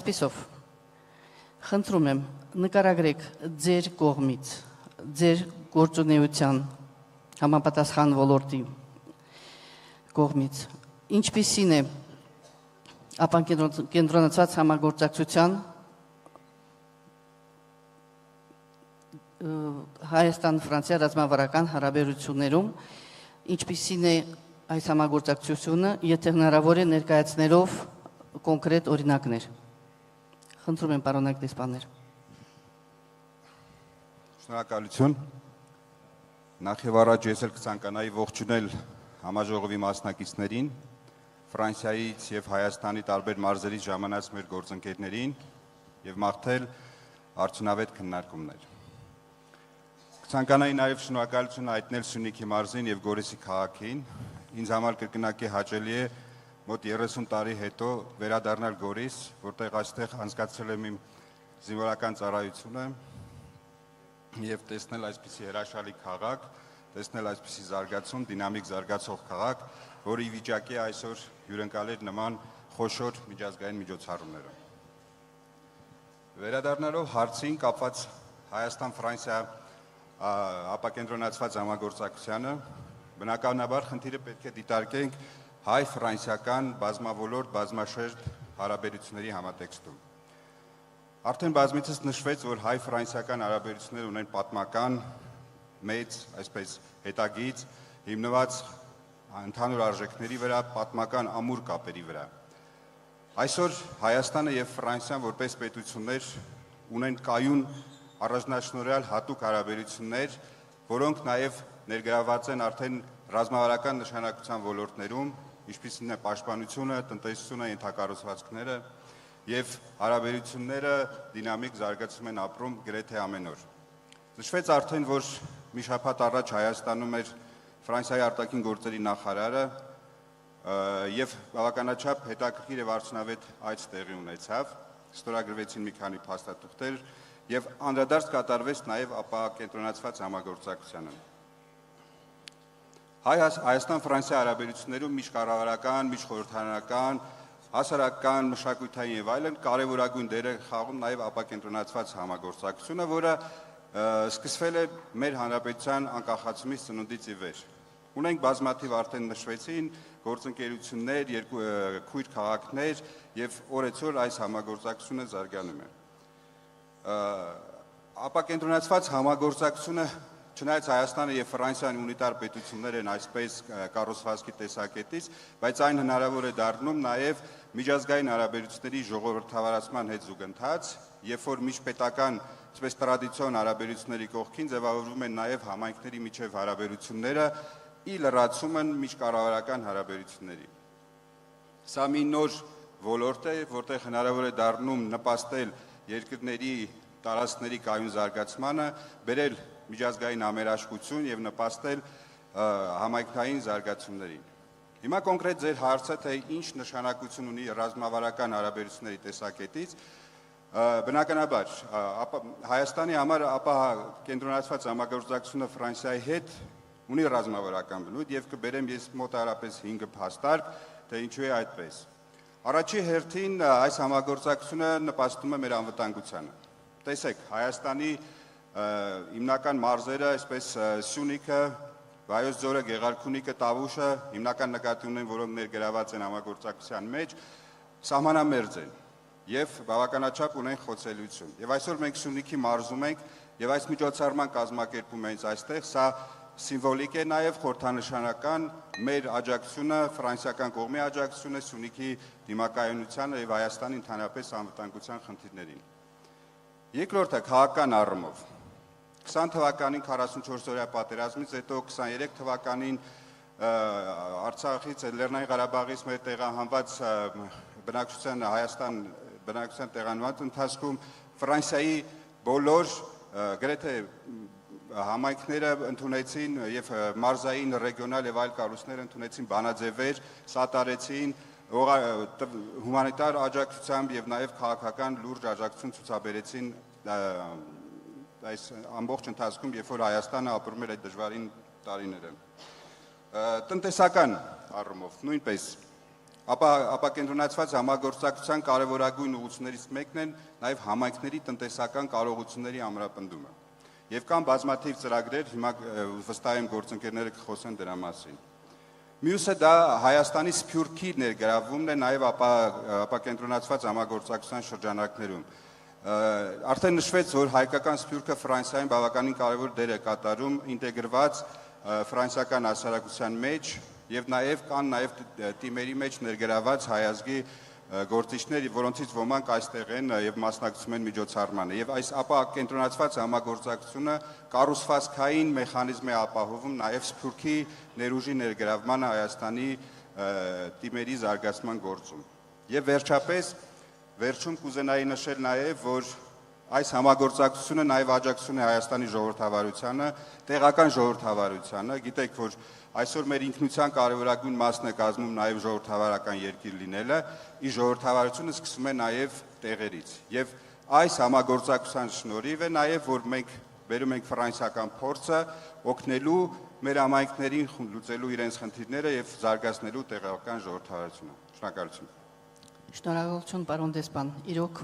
Այսպիսով, խնդրում եմ, նկարագրեք ձեր կողմից, ձեր գործունեության համապատասխան ոլորտի կողմից, ինչպիսին է ապակենտրոնացված համագործակցության Հայաստան-Ֆրանսիա ռազմավարական հարաբերություններում, ինչպիսին է այս համագործակցությունը, եթե հնարավոր է ներկայացնելով կոնկրետ օրինակներ։ Խնդրում եմ, պարոն դեսպաններ։ Շնորհակալություն։ Նախ եւ առաջ ես էլ կցանկանայի ողջունել համաժողովի մասնակիցներին, Ֆրանսիայից եւ Հայաստանի տարբեր մարզերից ժամանած մեր գործընկերներին եւ մաղթել արդյունավետ քննարկումներ։ Կցանկանայի նաեւ շնորհակալություն հայտնել Սյունիքի մարզին եւ Գորիսի քաղաքին։ Ինձ համար կրկնակի հաճելի է մոտ 30 տարի հետո վերադառնալ Գորիս, որտեղ այստեղ անցկացրել եմ իմ զինվորական ծառայությունը եւ տեսնել այսպիսի հրաշալի քաղաք, տեսնել այսպիսի զարգացում, դինամիկ զարգացող քաղաք, որը ի վիճակի է այսօր հյուրընկալել նման խոշոր միջազգային միջոցառումները։ Վերադառնալով հարցին կապված Հայաստան-Ֆրանսիա ապակենտրոնացված համագործակցությանը, բնականաբար խնդիրը պետք է դիտարկենք հայ-ֆրանսիական բազմավոլորտ, բազմաշերտ հարաբերությունների համատեքստում։ Արդեն բազմիցս նշվեց, որ հայ-ֆրանսիական հարաբերությունները ունեն պատմական, մեծ, այսպես հետագից, հիմնված ընդհանուր արժեքների վրա, պատմական ամուր կապերի վրա։ Այսօր Հայաստանը եւ Ֆրանսիան որպես պետություններ ունեն կայուն առանձնաշնորհյալ հատուկ հարաբերություններ, որոնք նաեւ ներգրաված են արդեն ռազմավարական նշանակության ոլորտներում, ինչպիսին է պաշտպանությունը, տնտեսությունը, ենթակառուցվածքները եւ հարաբերությունները դինամիկ զարգացում են ապրում գրեթե ամեն օր։ Նշվեց արդեն, որ մի շաբաթ առաջ Հայաստանում էր Ֆրանսիայի արտաքին գործերի նախարարը եւ բավականաչափ հետաքրքիր եւ արդյունավետ այց տեղի ունեցավ, ստորագրվեցին մի քանի փաստաթուղթեր եւ անդրադարձ կատարվեց նաեւ ապակենտրոնացված համագործակցությանը։ Հայաստան-Ֆրանսիա հարաբերություններում միջկառավարական, միջխորհրդարանական, հասարակական, մշակութային եւ այլն կարեւորագույն դեր է խաղում նաեւ ապակենտրոնացված համագործակցությունը, որը սկսվել է մեր հանրապետության անկախացումից ծնունդից ի վեր։ Ունենք բազմաթիվ արդեն նշվեցին գործընկերություններ, քույր քաղաքներ եւ օրեցօր այս համագործակցությունը զարգանում է։ Ապակենտրոնացված համագործակցությունը Չնայած Հայաստանը եւ Ֆրանսիան ունիտար պետություններ են այսպես կառուցվածքի տեսակետից, բայց այն հնարավոր է դառնում նաեւ միջազգային հարաբերությունների ժողովրդավարացման հետ զուգընթաց, երբ որ միջպետական, այսպես տրադիցիոն հարաբերությունների կողքին ձևավորվում են նաեւ համայնքների միջև հարաբերությունները, ի լրացումն միջկառավարական հարաբերությունների։ Սա մի նոր ոլորտ է, որտեղ հնարավոր է դառնում նպաստել երկրների տարածքների կայուն զարգացմանը, բերել միջազգային համերաշխություն եւ նպաստել համայնքային զարգացումներին։ Հիմա կոնկրետ ձեր հարցը, թե ինչ նշանակություն ունի ռազմավարական հարաբերությունների տեսակետից, բնականաբար Հայաստանի համար ապակենտրոնացված համագործակցությունը Ֆրանսիայի հետ ունի ռազմավարական բնույթ եւ կբերեմ ես մոտարապես 5 փաստարկ, թե ինչու է այդպես։ Առաջի հերթին այս համագործակցությունը նպաստում է մեր անվտանգությանը։ Տեսեք, Հայաստանի հիմնական մարզերը, այսպես Սյունիքը, Վայոց ձորը, Գեղարքունիքը, Տավուշը, հիմնական նկատի ունեն, որոնք ներգրաված են համագործակցության մեջ, սահմանամերձ են եւ բավականաչափ ունեն խոցելիություն։ Եվ այսօր մենք Սյունիքի մարզում ենք եւ այս միջոցառման կազմակերպում ենք այստեղ, սա սիմվոլիկ է նաեւ խորհրդանշանական մեր աջակցությունը, ֆրանսիական կողմի աջակցությունը Սյունիքի դիմակայունությանը եւ Հայաստանի ընդհանրապես անվտանգության խնդիրներին։ Երկրորդը քաղաքական առումով 20 թվականին 44-օրյա պատերազմից հետո 23 թվականին Արցախից Լեռնային Ղարաբաղից մեր տեղահանված բնակչության Հայաստան բնակչության տեղանված ընթացքում Ֆրանսիայի բոլոր գրեթե համայնքները ընդունեցին եւ մարզային ռեգիոնալ եւ այլ կառույցներ ընդունեցին բանաձևեր, սատարեցին հումանիտար աջակցությամբ եւ նաեւ քաղաքական լուրջ աջակցություն ցուցաբերեցին այս ամբողջ ընթացքում, երբ որ Հայաստանը ապրում էր այդ դժվարին տարիները։ Տնտեսական առումով նույնպես Ապակենտրոնացված համագործակցության կարևորագույն ուղղություններից մեկն է նաև համայնքների տնտեսական կարողությունների ամրապնդումը։ Եվ կան բազմաթիվ ծրագրեր, հիմա վստահ եմ գործընկերները կխոսեն դրա մասին։ Մյուսը դա Հայաստանի Սփյուռքի ներգրավումն է նաև ապակենտրոնացված համագործակցության շրջանակներում։ Արդեն նշվեց, որ հայկական Սփյուռքը Ֆրանսիայում բավականին կարևոր դեր է կատարում ինտեգրված ֆրանսիական հասարակության մեջ եւ նաեւ կան նաեւ թիմերի մեջ ներգրաված հայազգի գործիչներ, որոնցից ոմանք այստեղ են եւ մասնակցում են միջոցառմանը։ Եվ այս ապակենտրոնացված համագործակցությունը կառուցվածքային մեխանիզմ է ապահովում նաեւ Սփյուռքի ներուժի ներգրավմանը Հայաստանի թիմերի զարգացման գործում։ Եվ վերջապես վերջում կուզենայի նշել նաեւ, որ այս համագործակցությունը նաև աջակցում է Հայաստանի ժողովրդավարությանը, տեղական ժողովրդավարությանը, գիտեք, որ այսօր մեր ինքնության կարևորագույն մասն է կազմում նաև ժողովրդավարական երկիր լինելը, ի ժողովրդավարությունը սկսում է նաև տեղերից։ Եվ այս համագործակցության շնորհիվ է նաև, որ մենք բերում ենք ֆրանսիական փորձը օգնելու մեր համայնքներին լուծելու իրենց խնդիրները եւ զարգացնելու տեղական ժողովրդավարությունը։ Շնորհակալություն։ Շնորհակալություն, պարոն դեսպան։ Իրոք